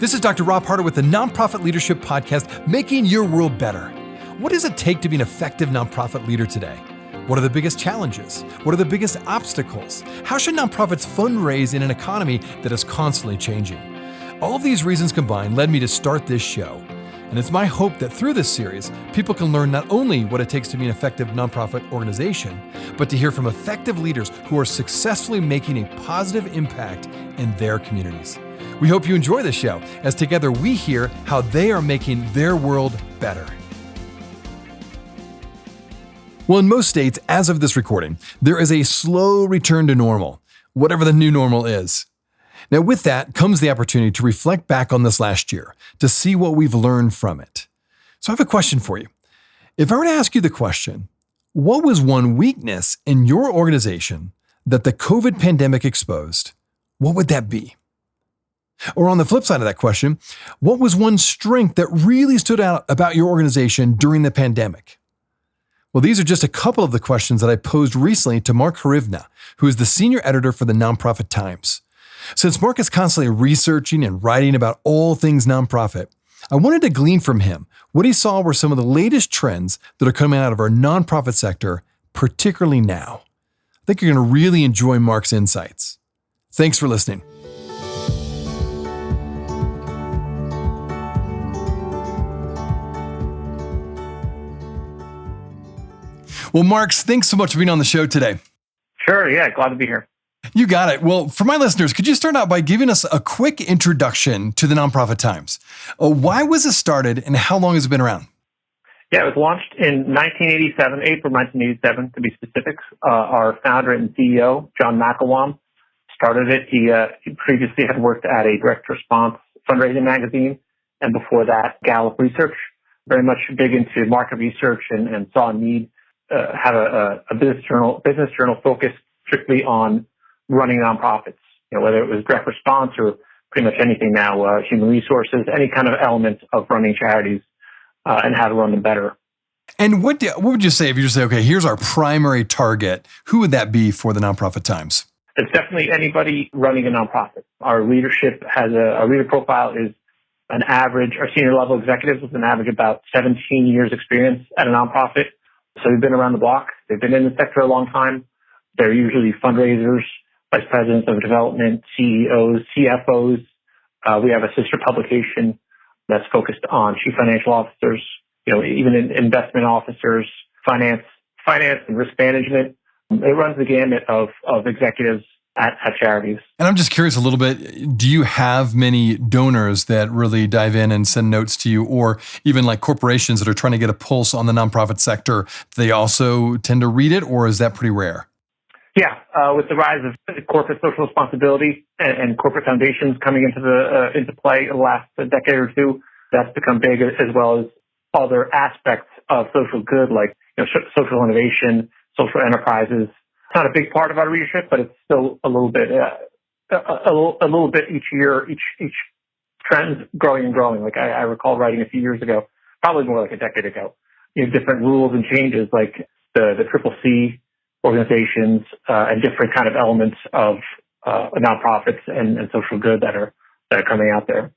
This is Dr. Rob Harder with the Nonprofit Leadership Podcast, Making Your World Better. What does it take to be an effective nonprofit leader today? What are the biggest challenges? What are the biggest obstacles? How should nonprofits fundraise in an economy that is constantly changing? All of these reasons combined led me to start this show. And it's my hope that through this series, people can learn not only what it takes to be an effective nonprofit organization, but to hear from effective leaders who are successfully making a positive impact in their communities. We hope you enjoy the show, as together we hear how they are making their world better. Well, in most states, as of this recording, there is a slow return to normal, whatever the new normal is. Now, with that comes the opportunity to reflect back on this last year, to see what we've learned from it. So I have a question for you. If I were to ask you the question, what was one weakness in your organization that the COVID pandemic exposed, what would that be? Or on the flip side of that question, what was one strength that really stood out about your organization during the pandemic? Well, these are just a couple of the questions that I posed recently to Mark Hrywna, who is the senior editor for the Nonprofit Times. Since Mark is constantly researching and writing about all things nonprofit, I wanted to glean from him what he saw were some of the latest trends that are coming out of our nonprofit sector, particularly now. I think you're going to really enjoy Mark's insights. Thanks for listening. Well, Mark, thanks so much for being on the show today. Sure, yeah, glad to be here. You got it. Well, for my listeners, could you start out by giving us a quick introduction to the Nonprofit Times? Why was it started and how long has it been around? Yeah, it was launched in 1987, April 1987 to be specific. Our founder and CEO, John McElwain, started it. He previously had worked at a direct response fundraising magazine, and before that, Gallup Research. Very much big into market research and saw a need. Have a business journal focused strictly on running nonprofits, whether it was direct response or pretty much anything now, human resources, any kind of element of running charities and how to run them better. And what would you say if you just say, okay, here's our primary target? Who would that be for the Nonprofit Times? It's definitely anybody running a nonprofit. Our leadership has our reader profile is an average, our senior level executives with an average about 17 years experience at a nonprofit. So they've been around the block. They've been in the sector a long time. They're usually fundraisers, vice presidents of development, CEOs, CFOs. We have a sister publication that's focused on chief financial officers, even investment officers, finance and risk management. It runs the gamut of executives at charities. And I'm just curious a little bit, do you have many donors that really dive in and send notes to you, or even like corporations that are trying to get a pulse on the nonprofit sector, they also tend to read it, or is that pretty rare? Yeah, with the rise of corporate social responsibility and corporate foundations coming into play in the last decade or two, that's become big, as well as other aspects of social good, like social innovation, social enterprises. It's not a big part of our readership, but it's still a little bit each year. Each trend's growing and growing. Like I recall writing a few years ago, probably more like a decade ago, different rules and changes, like the CCC organizations and different kind of elements of nonprofits and social good that are coming out there.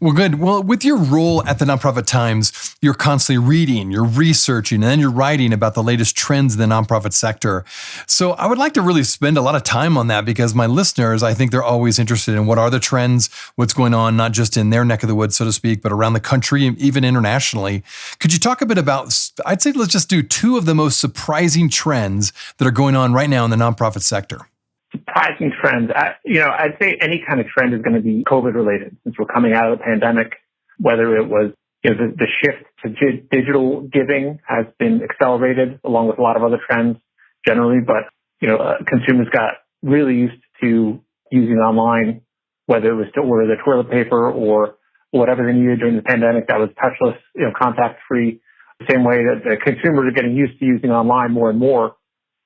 Well, good. Well, with your role at the Nonprofit Times, you're constantly reading, you're researching, and then you're writing about the latest trends in the nonprofit sector. So I would like to really spend a lot of time on that because my listeners, I think they're always interested in what are the trends, what's going on, not just in their neck of the woods, so to speak, but around the country and even internationally. Could you talk a bit about, I'd say let's just do two of the most surprising trends that are going on right now in the nonprofit sector? Surprising trends. I'd say any kind of trend is going to be COVID related since we're coming out of the pandemic, whether it was, the shift to digital giving has been accelerated along with a lot of other trends generally, but, consumers got really used to using online, whether it was to order the toilet paper or whatever they needed during the pandemic that was touchless, contact free, the same way that the consumers are getting used to using online more and more.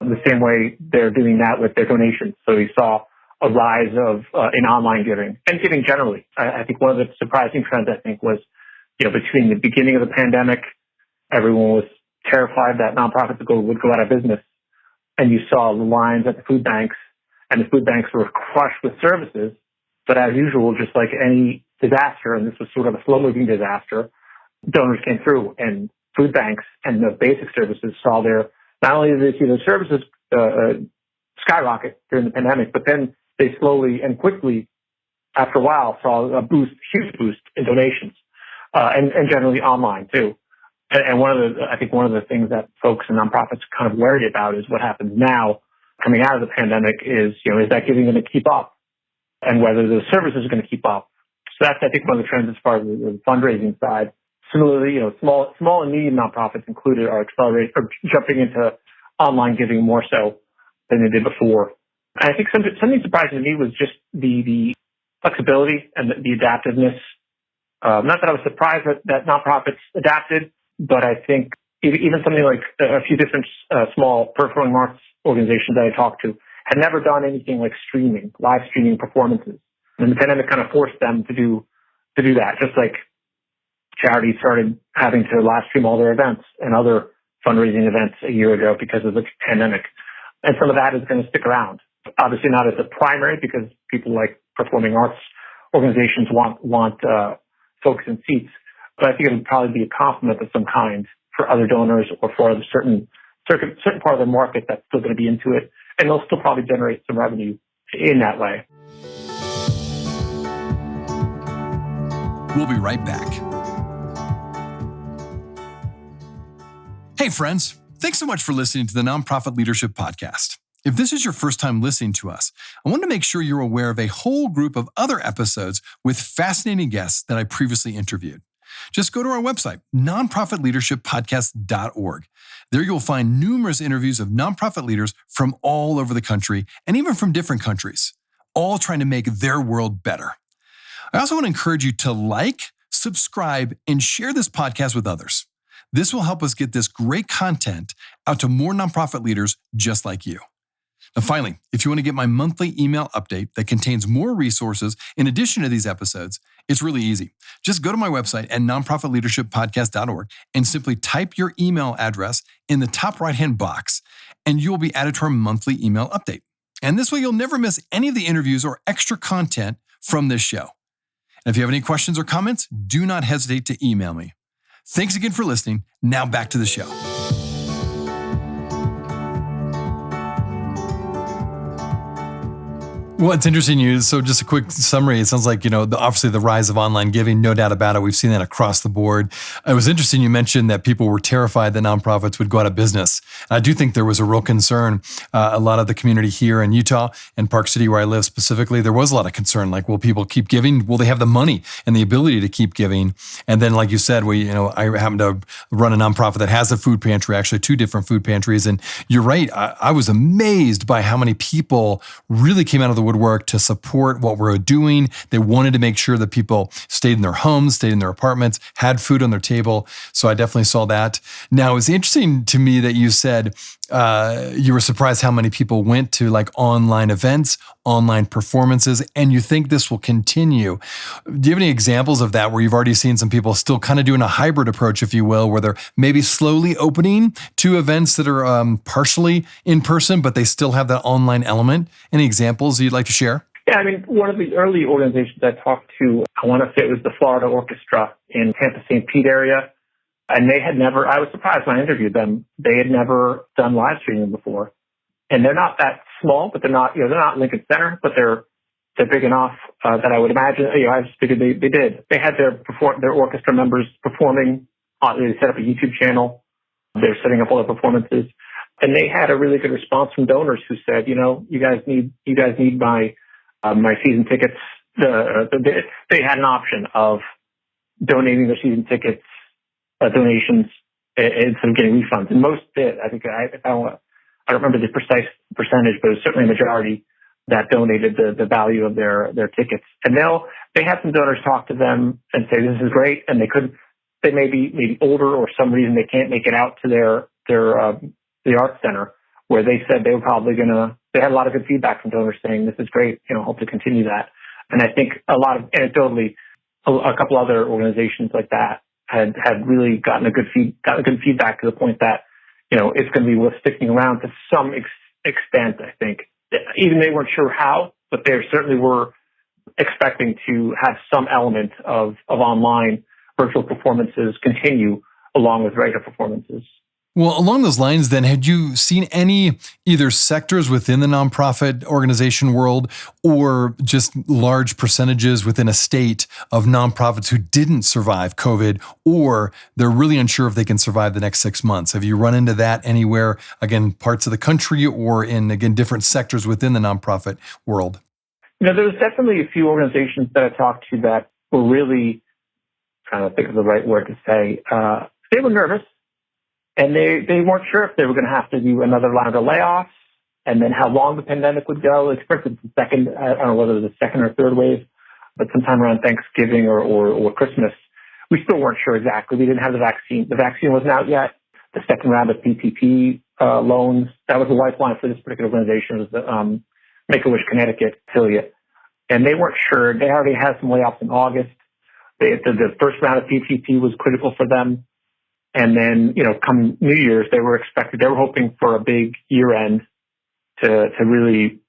The same way they're doing that with their donations. So we saw a rise in online giving and giving generally. I think one of the surprising trends, was, between the beginning of the pandemic, everyone was terrified that nonprofits would go out of business. And you saw the lines at the food banks, and the food banks were crushed with services. But as usual, just like anything disaster, and this was sort of a slow-moving disaster, donors came through, and food banks and the basic services saw not only did they see their services skyrocket during the pandemic, but then they slowly and quickly, after a while, saw a huge boost in donations, and generally online too. And I think one of the things that folks and nonprofits are kind of worried about is what happens now coming out of the pandemic is that giving going to keep up, and whether the services are going to keep up. So that's, I think, one of the trends as far as the fundraising side. Similarly, small and medium nonprofits included are jumping into online giving more so than they did before. And I think something surprising to me was just the flexibility and the adaptiveness. Not that I was surprised that nonprofits adapted, but I think even something like a few different small performing arts organizations that I talked to had never done anything like live streaming performances. And the pandemic kind of forced them to do that, just like charities started having to live stream all their events and other fundraising events a year ago because of the pandemic. And some of that is going to stick around. Obviously not as a primary, because people like performing arts organizations want folks in seats. But I think it would probably be a complement of some kind for other donors or for a certain part of the market that's still going to be into it. And they'll still probably generate some revenue in that way. We'll be right back. Hey, friends. Thanks so much for listening to the Nonprofit Leadership Podcast. If this is your first time listening to us, I want to make sure you're aware of a whole group of other episodes with fascinating guests that I previously interviewed. Just go to our website, nonprofitleadershippodcast.org. There you'll find numerous interviews of nonprofit leaders from all over the country and even from different countries, all trying to make their world better. I also want to encourage you to like, subscribe, and share this podcast with others. This will help us get this great content out to more nonprofit leaders just like you. Now, finally, if you want to get my monthly email update that contains more resources in addition to these episodes, it's really easy. Just go to my website at nonprofitleadershippodcast.org and simply type your email address in the top right-hand box, and you'll be added to our monthly email update. And this way, you'll never miss any of the interviews or extra content from this show. And if you have any questions or comments, do not hesitate to email me. Thanks again for listening. Now back to the show. Well, it's interesting. So just a quick summary. It sounds like, obviously the rise of online giving, no doubt about it. We've seen that across the board. It was interesting. You mentioned that people were terrified that nonprofits would go out of business. I do think there was a real concern. A lot of the community here in Utah and Park City, where I live specifically, there was a lot of concern. Like, will people keep giving? Will they have the money and the ability to keep giving? And then, like you said, I happen to run a nonprofit that has a food pantry, actually 2 different food pantries. And you're right. I was amazed by how many people really came out of the woodwork to support what we're doing. They wanted to make sure that people stayed in their homes, stayed in their apartments, had food on their table. So I definitely saw that. Now, it's interesting to me that you said you were surprised how many people went to like online events, online performances, and you think this will continue. Do you have any examples of that where you've already seen some people still kind of doing a hybrid approach, if you will, where they're maybe slowly opening to events that are partially in person, but they still have that online element? Any examples you'd like to share? Yeah, I mean, one of the early organizations I talked to, I want to say it was the Florida Orchestra in Tampa St. Pete area. And they had never, I was surprised when I interviewed them, they had never done live streaming before. And they're not that small, but they're not Lincoln Center, but they're big enough that I would imagine, I just figured they did. They had their orchestra members performing. They set up a YouTube channel. They're setting up all their performances. And they had a really good response from donors who said, you guys need my season tickets. They had an option of donating their season tickets, donations, instead of getting refunds. And most did. I think I don't remember the precise percentage, but it was certainly a majority that donated the value of their tickets. And they had some donors talk to them and say, this is great. And they may be older or some reason they can't make it out to the art center, where they said they were probably they had a lot of good feedback from donors saying, this is great, hope to continue that. And I think a lot of, anecdotally, a couple other organizations like that had really gotten good feedback to the point that, it's going to be worth sticking around to some extent, I think. Even they weren't sure how, but there certainly were expecting to have some element of online virtual performances continue along with regular performances. Well, along those lines, then, had you seen any either sectors within the nonprofit organization world or just large percentages within a state of nonprofits who didn't survive COVID, or they're really unsure if they can survive the next 6 months? Have you run into that anywhere, again, parts of the country or in, again, different sectors within the nonprofit world? There was definitely a few organizations that I talked to that were really, trying to think of the right word to say, they were nervous. And they weren't sure if they were going to have to do another round of layoffs and then how long the pandemic would go. Like, for instance, I don't know whether it was the second or third wave, but sometime around Thanksgiving or Christmas, we still weren't sure exactly. We didn't have the vaccine. The vaccine wasn't out yet. The second round of PPP loans, that was the lifeline for this particular organization, was the Make-A-Wish Connecticut affiliate. And they weren't sure. They already had some layoffs in August. The first round of PPP was critical for them. And then, come New Year's, they were hoping for a big year end to really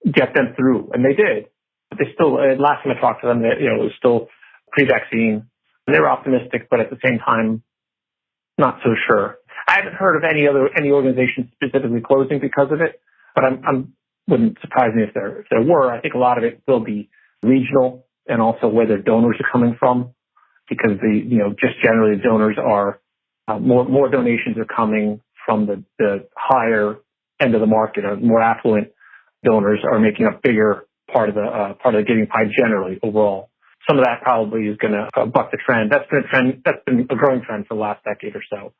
get them through. And they did. But they still, last time I talked to them, it was still pre-vaccine. And they were optimistic, but at the same time, not so sure. I haven't heard of any organization specifically closing because of it, but wouldn't surprise me if there were. I think a lot of it will be regional and also where their donors are coming from, because just generally donors are, more donations are coming from the higher end of the market. More affluent donors are making a bigger part of the giving pie generally overall. Some of that probably is going to buck the trend. That's been a trend. That's been a growing trend for the last decade or so,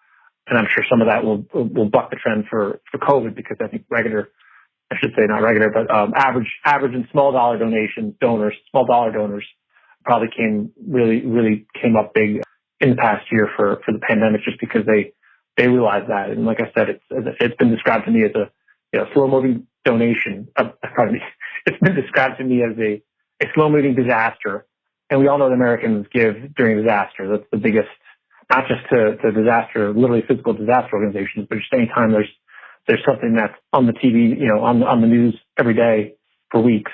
and I'm sure some of that will buck the trend for COVID, because I think average and small dollar donors probably really came up big in the past year for the pandemic, just because they realized that. And like I said, it's been described to me as a slow moving donation. It's been described to me as a slow moving disaster. And we all know that Americans give during disaster. That's the biggest, not just to disaster, literally physical disaster organizations, but just anytime there's something that's on the TV, on the news every day for weeks,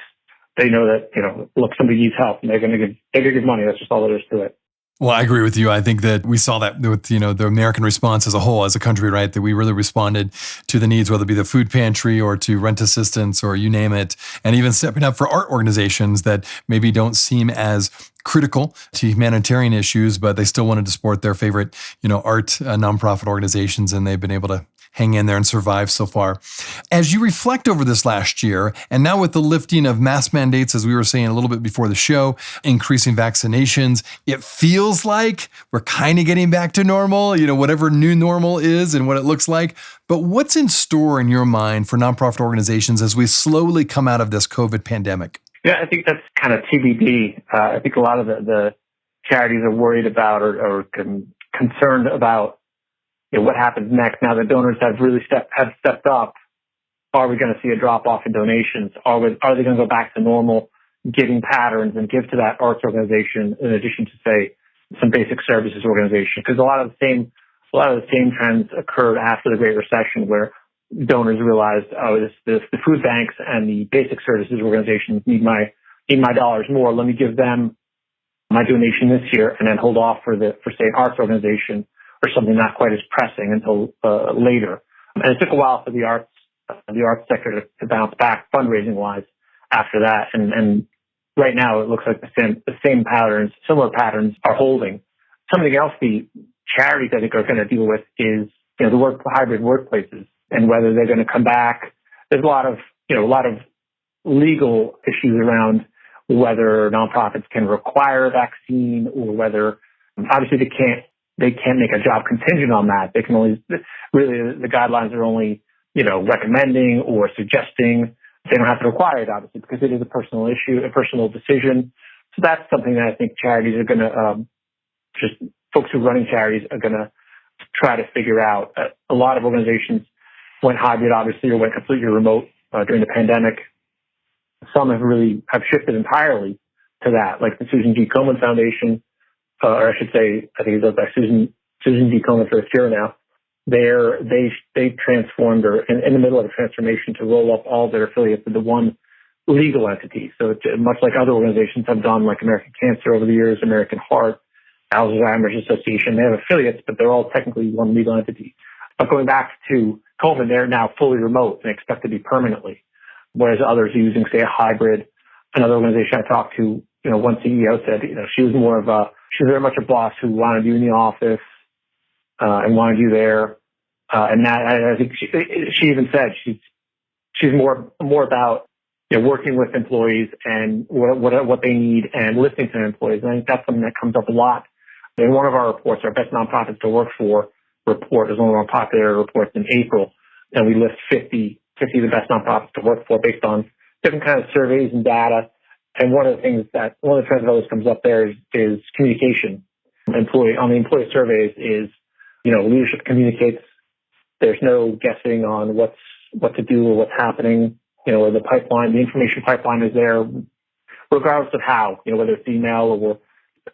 they know that, look, somebody needs help and they're going to give money. That's just all there is to it. Well, I agree with you. I think that we saw that with, the American response as a whole, as a country, right? That we really responded to the needs, whether it be the food pantry or to rent assistance or you name it. And even stepping up for art organizations that maybe don't seem as critical to humanitarian issues, but they still wanted to support their favorite, art nonprofit organizations. And they've been able to hang in there and survive so far. As you reflect over this last year, and now with the lifting of mask mandates, as we were saying a little bit before the show, increasing vaccinations, it feels like we're kind of getting back to normal, whatever new normal is and what it looks like. But what's in store in your mind for nonprofit organizations as we slowly come out of this COVID pandemic? Yeah, I think that's kind of TBD. I think a lot of the charities are worried about or concerned about what happens next. Now that donors have really stepped up, are we going to see a drop off in donations? Are they going to go back to normal giving patterns and give to that arts organization in addition to, say, some basic services organization? Because a lot of the same trends occurred after the Great Recession, where donors realized, the food banks and the basic services organizations need my dollars more. Let me give them my donation this year and then hold off for say an arts organization or something not quite as pressing until later. And it took a while for the arts sector to bounce back fundraising wise after that. And right now it looks like the same patterns, similar patterns are holding. Something else the charities I think are going to deal with is the hybrid workplaces and whether they're going to come back. There's a lot of legal issues around whether nonprofits can require a vaccine or whether obviously they can't make a job contingent on that. They can only, really, the guidelines are only, recommending or suggesting. They don't have to require it, obviously, because it is a personal issue, a personal decision. So that's something that I think charities are going to, folks who are running charities are going to try to figure out. A lot of organizations went hybrid, obviously, or went completely remote during the pandemic. Some have shifted entirely to that, like the Susan G. Komen Foundation, or I should say, I think it goes by Susan G. Komen for a year now. They transformed, or in the middle of a transformation, to roll up all their affiliates into one legal entity. So it's much like other organizations have done, like American Cancer over the years, American Heart, Alzheimer's Association. They have affiliates, but they're all technically one legal entity. But going back to COVID, they're now fully remote and expect to be permanently, whereas others are using, say, a hybrid. Another organization I talked to, one CEO said, she was very much a boss who wanted you in the office and wanted you there. And that, I think she even said she's more about working with employees and what they need and listening to their employees. And I think that's something that comes up a lot. In one of our reports, our best nonprofits to work for report is one of our popular reports in April, and we list 50 of the best nonprofits to work for based on different kinds of surveys and data. And one of the trends that always comes up there is communication. On the employee surveys is, leadership communicates. There's no guessing on what to do or what's happening. The pipeline, the information pipeline is there, regardless of how, whether it's email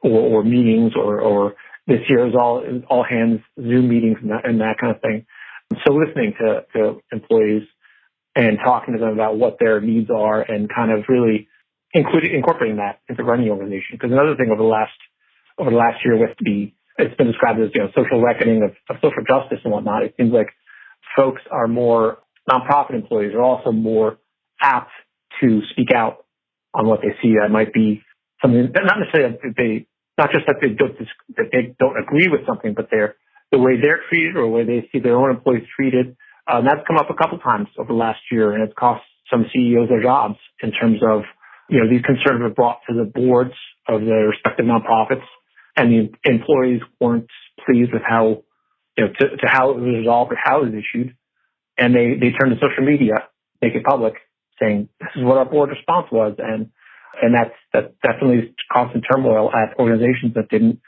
or meetings or this year is all hands Zoom meetings and that kind of thing. So listening to employees and talking to them about what their needs are and kind of really incorporating that into running the organization. Because another thing over the last year it's been described as social reckoning of social justice and whatnot. It seems like nonprofit employees are also more apt to speak out on what they see. That might be something, not necessarily not just that they don't agree with something, but the way they're treated or the way they see their own employees treated. That's come up a couple times over the last year, and it's cost some CEOs their jobs in terms of, these concerns were brought to the boards of the respective nonprofits, and the employees weren't pleased with how, to how it was resolved or how it was issued. And they turned to social media, make it public, saying, this is what our board response was. And that's definitely caused some turmoil at organizations that didn't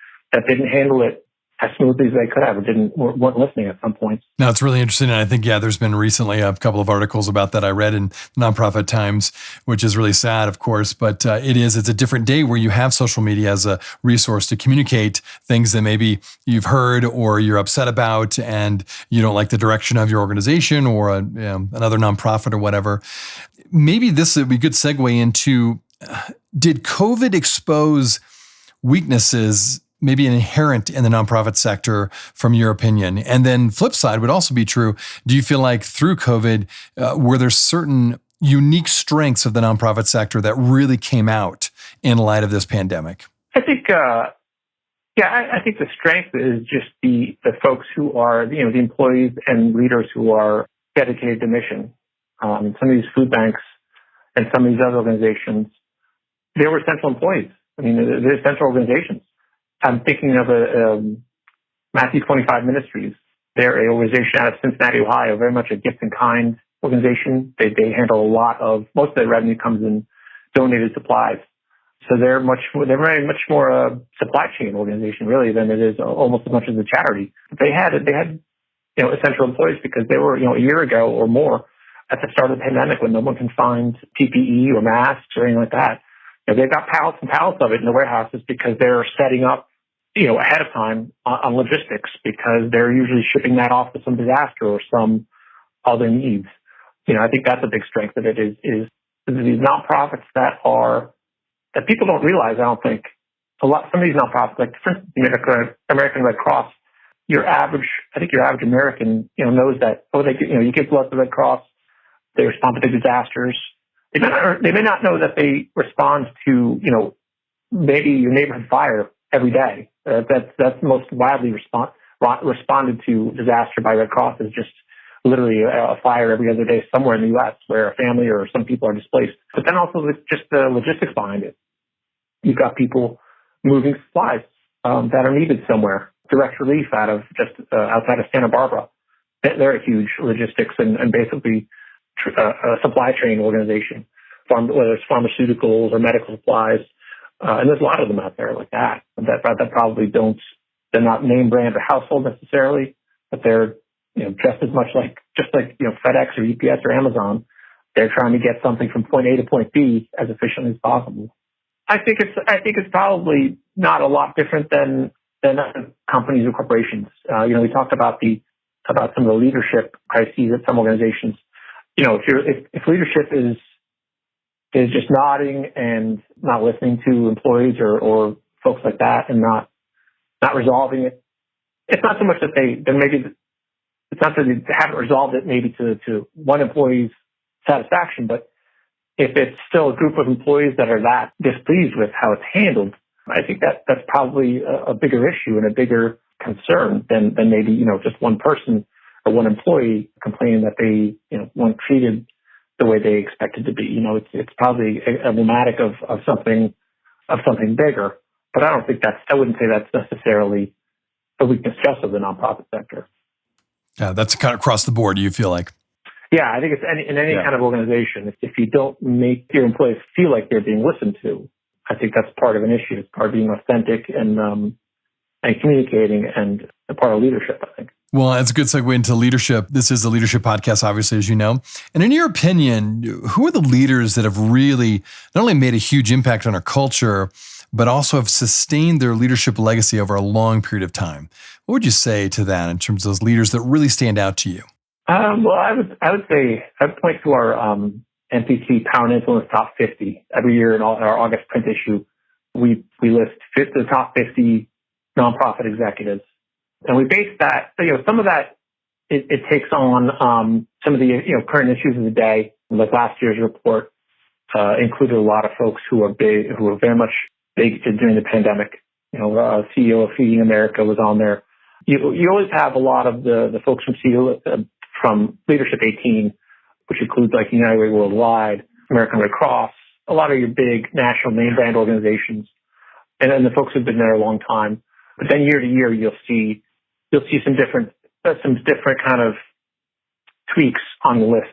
handle it as smoothly as they could have, or weren't listening at some points. No, it's really interesting. And I think, there's been recently a couple of articles about that I read in Nonprofit Times, which is really sad, of course, but it's a different day where you have social media as a resource to communicate things that maybe you've heard or you're upset about and you don't like the direction of your organization or another nonprofit or whatever. Maybe this would be a good segue into, did COVID expose weaknesses maybe inherent in the nonprofit sector from your opinion? And then flip side would also be true. Do you feel like through COVID, were there certain unique strengths of the nonprofit sector that really came out in light of this pandemic? I think, I think the strength is just the folks who are, the employees and leaders who are dedicated to mission. Some of these food banks and some of these other organizations, they were essential employees. They're essential organizations. I'm thinking of Matthew 25 Ministries. They're an organization out of Cincinnati, Ohio, very much a gift in kind organization. They handle most of their revenue comes in donated supplies. So they're very much more a supply chain organization really than it is almost as much as a charity. They had essential employees because they were, a year ago or more at the start of the pandemic when no one can find PPE or masks or anything like that. They've got pallets and pallets of it in the warehouses because they're setting up, ahead of time on logistics because they're usually shipping that off to some disaster or some other needs. I think that's a big strength of it is these nonprofits that people don't realize. I don't think some of these nonprofits, like for instance, American Red Cross, your average American, knows that, you give blood to the Red Cross, they respond to big disasters. They may not know that they respond to, maybe your neighborhood fire every day. That's most widely responded to disaster by Red Cross is just literally a fire every other day somewhere in the U.S. where a family or some people are displaced. But then also just the logistics behind it. You've got people moving supplies that are needed somewhere. Direct relief outside of Santa Barbara. They're a huge logistics and basically a supply chain organization, whether it's pharmaceuticals or medical supplies. And there's a lot of them out there like that probably they're not name brand or household necessarily, but they're, just like FedEx or UPS or Amazon. They're trying to get something from point A to point B as efficiently as possible. I think it's probably not a lot different than other companies or corporations. We talked about some of the leadership crises at some organizations. If leadership is is just nodding and not listening to employees or folks like that and not resolving it. It's not so much that it's not that they haven't resolved it maybe to one employee's satisfaction, but if it's still a group of employees that are that displeased with how it's handled, I think that's probably a bigger issue and a bigger concern than maybe, just one person or one employee complaining that they, weren't treated the way they expected to be. It's probably emblematic of something bigger. But I wouldn't say that's necessarily a weakness just of the nonprofit sector. Yeah, that's kind of across the board, you feel like. Yeah, I think it's in any kind of organization. If you don't make your employees feel like they're being listened to, I think that's part of an issue. It's part of being authentic and communicating and a part of leadership, I think. Well, that's a good segue into leadership. This is a leadership podcast, obviously, as you know. And in your opinion, who are the leaders that have really not only made a huge impact on our culture, but also have sustained their leadership legacy over a long period of time? What would you say to that in terms of those leaders that really stand out to you? Well, I would say I'd point to our NPC Power and Influence Top 50. Every year in our August print issue, we list the top 50 nonprofit executives. And we base that, some of that, it takes on some of the current issues of the day. Like last year's report included a lot of folks who were very much big during the pandemic. CEO of Feeding America was on there. You always have a lot of the folks from Leadership 18, which includes like United Way Worldwide, American Red Cross, a lot of your big national name brand organizations, and then the folks who've been there a long time. But then year to year, you'll see some different kind of tweaks on the list,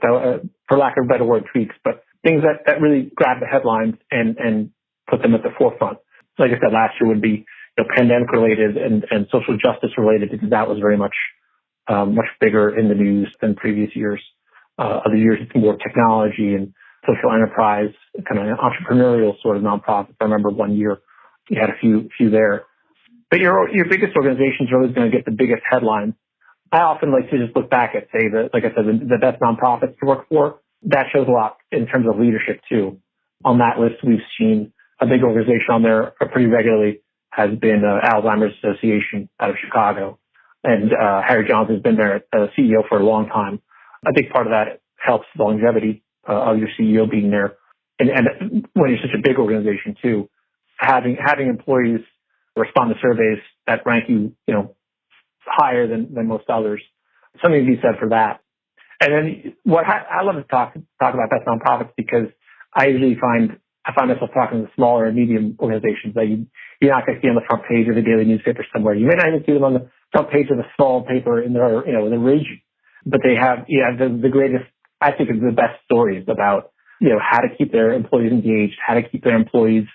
for lack of a better word, tweaks, but things that really grab the headlines and put them at the forefront. Like I said, last year would be pandemic related and social justice related, because that was very much bigger in the news than previous years. Other years, it's more technology and social enterprise, kind of entrepreneurial sort of nonprofits. I remember one year you had a few there. But your biggest organizations are always going to get the biggest headlines. I often like to just look back at, say, like I said, the best nonprofits to work for. That shows a lot in terms of leadership, too. On that list, we've seen a big organization on there pretty regularly has been Alzheimer's Association out of Chicago. And Harry Johnson's been their CEO for a long time. I think part of that helps the longevity of your CEO being there. And when you're such a big organization, too, having employees respond to surveys that rank you, higher than most others. Something to be said for that. And then what I love to talk about best nonprofits, because I find myself talking to smaller and medium organizations that you're not going to see on the front page of the daily newspaper somewhere. You may not even see them on the front page of a small paper in their, in the region, but they have, the greatest, I think, the best stories about, how to keep their employees engaged, how to keep their employees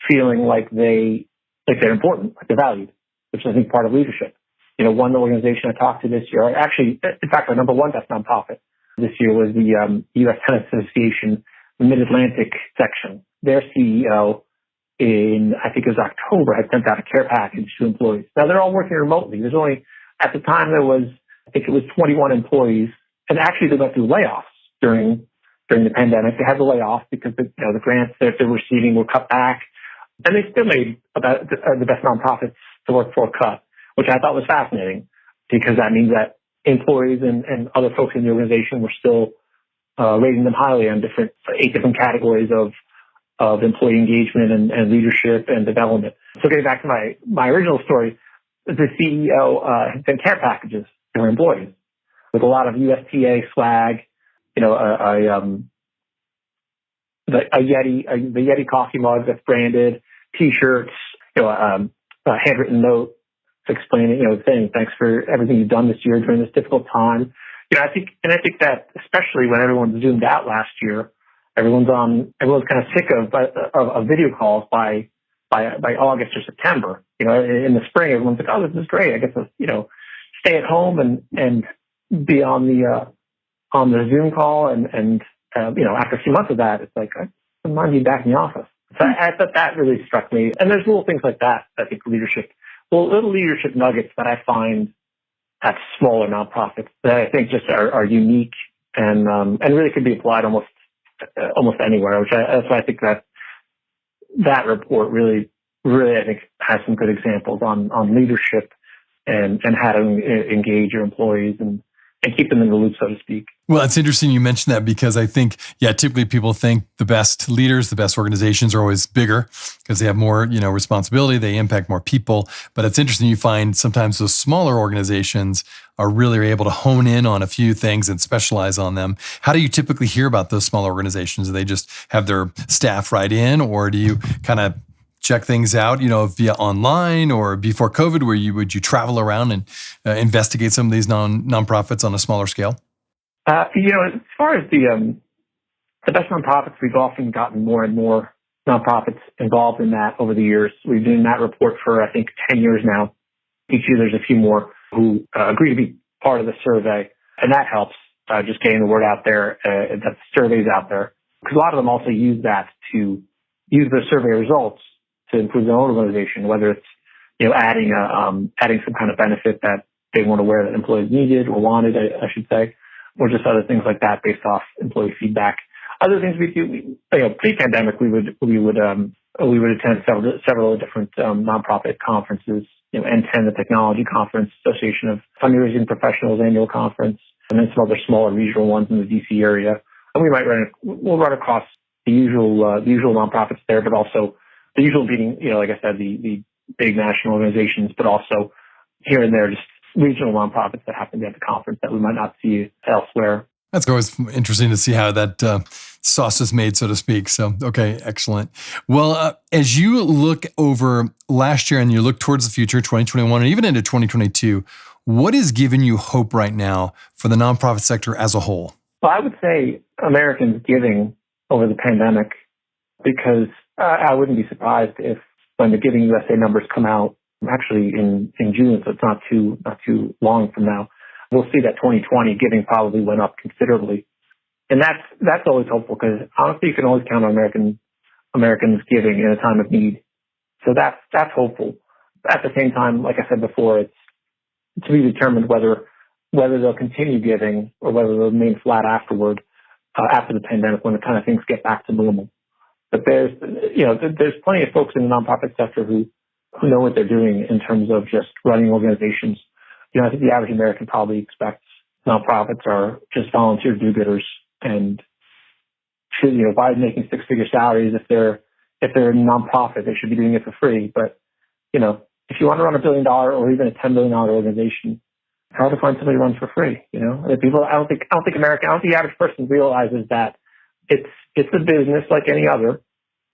feeling like they're important, like they're valued, which is, I think, part of leadership. One organization I talked to this year, actually, in fact, our number one best nonprofit this year was the U.S. Tennis Association Mid-Atlantic section. Their CEO I think it was October, had sent out a care package to employees. Now, they're all working remotely. There's only, at the time, I think it was 21 employees. And actually, they went through layoffs during the pandemic. They had to lay off because the grants that they were receiving were cut back. And they still made about the best nonprofits to work for cut, which I thought was fascinating, because that means that employees and other folks in the organization were still rating them highly on 8 different categories of employee engagement and leadership and development. So getting back to my original story, the CEO had sent care packages to her employees with a lot of USTA swag, the Yeti coffee mug that's branded, T-shirts, a handwritten note explaining, saying thanks for everything you've done this year during this difficult time. I think that especially when everyone zoomed out last year, everyone's kind of sick of video calls by August or September. In the spring, everyone's like, oh, this is great. I get to stay at home and be on the Zoom call and after a few months of that, it's like, I don't mind being back in the office. So I thought that really struck me. And there's little things like that, I think, little leadership nuggets that I find at smaller nonprofits that I think just are unique and really could be applied almost almost anywhere. That's why I think that report really, I think, has some good examples on leadership and how to engage your employees and keep them in the loop, so to speak. Well, it's interesting you mentioned that because I think, typically people think the best leaders, the best organizations are always bigger because they have more, responsibility, they impact more people. But it's interesting you find sometimes those smaller organizations are really able to hone in on a few things and specialize on them. How do you typically hear about those smaller organizations? Do they just have their staff write in, or do you kind of check things out, via online, or before COVID, would you travel around and investigate some of these nonprofits on a smaller scale? As far as the best nonprofits, we've often gotten more and more nonprofits involved in that over the years. We've been doing that report for, I think, 10 years now. Each year there's a few more who agree to be part of the survey, and that helps just getting the word out there, that the survey's out there. Because a lot of them also use the survey results to improve their own organization, whether it's adding some kind of benefit that they weren't aware that employees needed or wanted, I should say, or just other things like that based off employee feedback. Other things we do, pre-pandemic, we would attend several different nonprofit conferences. N10, the Technology Conference, Association of Fundraising Professionals Annual Conference, and then some other smaller regional ones in the DC area. And we'll run across the usual nonprofits there, but also the usual being, like I said, the big national organizations, but also here and there, just regional nonprofits that happen to be at the conference that we might not see elsewhere. That's always interesting to see how that sauce is made, so to speak. So, okay, excellent. Well, as you look over last year and you look towards the future, 2021, and even into 2022, what is giving you hope right now for the nonprofit sector as a whole? Well, I would say Americans giving over the pandemic, because I wouldn't be surprised if when the Giving USA numbers come out, actually in June, so it's not too long from now, we'll see that 2020 giving probably went up considerably. And that's always hopeful, because honestly, you can always count on Americans giving in a time of need. So that's hopeful. At the same time, like I said before, it's to be determined whether they'll continue giving or whether they'll remain flat afterward, after the pandemic, when the kind of things get back to normal. But there's plenty of folks in the nonprofit sector who know what they're doing in terms of just running organizations. I think the average American probably expects nonprofits are just volunteer do-gooders and should, by making six-figure salaries, if they're a nonprofit, they should be doing it for free. But, if you want to run $1 billion or even a $10 billion organization, it's hard to find somebody who runs for free. I don't think the average person realizes that it's a business like any other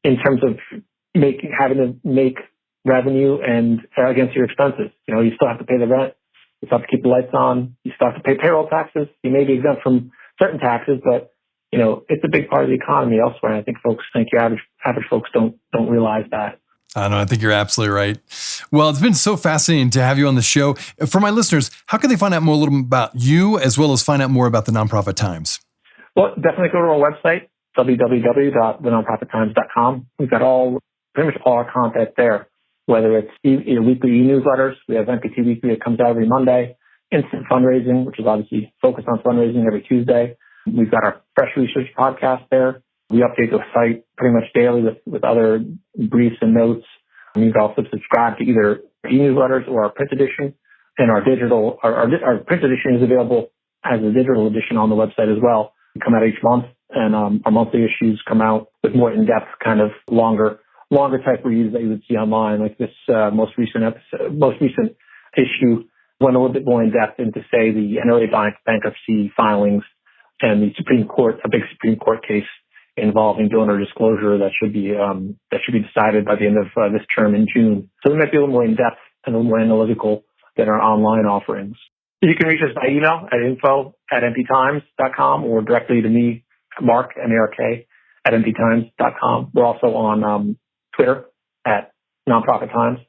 in terms of having to make revenue and against your expenses. You still have to pay the rent. You still have to keep the lights on. You still have to pay payroll taxes. You may be exempt from certain taxes, but it's a big part of the economy elsewhere. And I think your average folks don't realize that. I know. I think you're absolutely right. Well, it's been so fascinating to have you on the show. For my listeners, how can they find out more a little bit about you, as well as find out more about the Nonprofit Times? Well, definitely go to our website, www.thenonprofittimes.com. We've got pretty much all our content there, whether it's weekly e-newsletters. We have NPT Weekly that comes out every Monday, Instant Fundraising, which is obviously focused on fundraising, every Tuesday. We've got our Fresh Research podcast there. We update the site pretty much daily with other briefs and notes. And you can also subscribe to either e-newsletters or our print edition. And our print edition is available as a digital edition on the website as well. We come out each month, and our monthly issues come out with more in-depth, kind of longer type reviews that you would see online. Like this most recent issue went a little bit more in depth into, say, the NLA bankruptcy filings and the Supreme Court, a big Supreme Court case involving donor disclosure that should be decided by the end of this term in June. So they might be a little more in depth and a little more analytical than our online offerings. You can reach us by email at info@mptimes.com or directly to me, Mark, M-A-R-K, @mptimes.com. We're also on Twitter at Nonprofit Times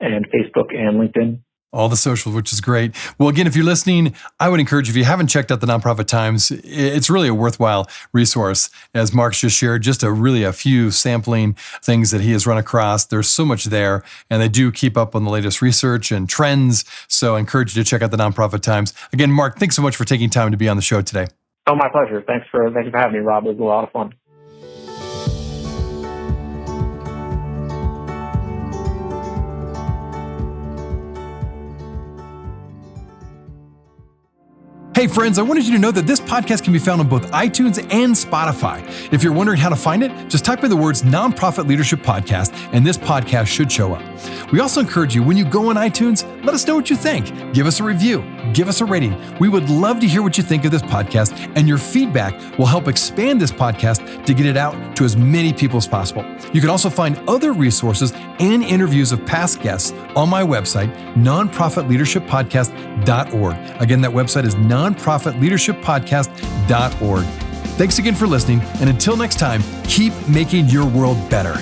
and Facebook and LinkedIn. All the socials, which is great. Well, again, if you're listening, I would encourage you, if you haven't checked out the Nonprofit Times, it's really a worthwhile resource. As Mark's just shared, just a few sampling things that he has run across. There's so much there, and they do keep up on the latest research and trends. So I encourage you to check out the Nonprofit Times. Again, Mark, thanks so much for taking time to be on the show today. Oh, my pleasure. Thanks for having me, Rob. It was a lot of fun. Hey friends, I wanted you to know that this podcast can be found on both iTunes and Spotify. If you're wondering how to find it, just type in the words Nonprofit Leadership Podcast and this podcast should show up. We also encourage you, when you go on iTunes, let us know what you think. Give us a review. Give us a rating. We would love to hear what you think of this podcast, and your feedback will help expand this podcast to get it out to as many people as possible. You can also find other resources and interviews of past guests on my website, nonprofitleadershippodcast.org. Again, that website is nonprofitleadershippodcast.org. Thanks again for listening, and until next time, keep making your world better.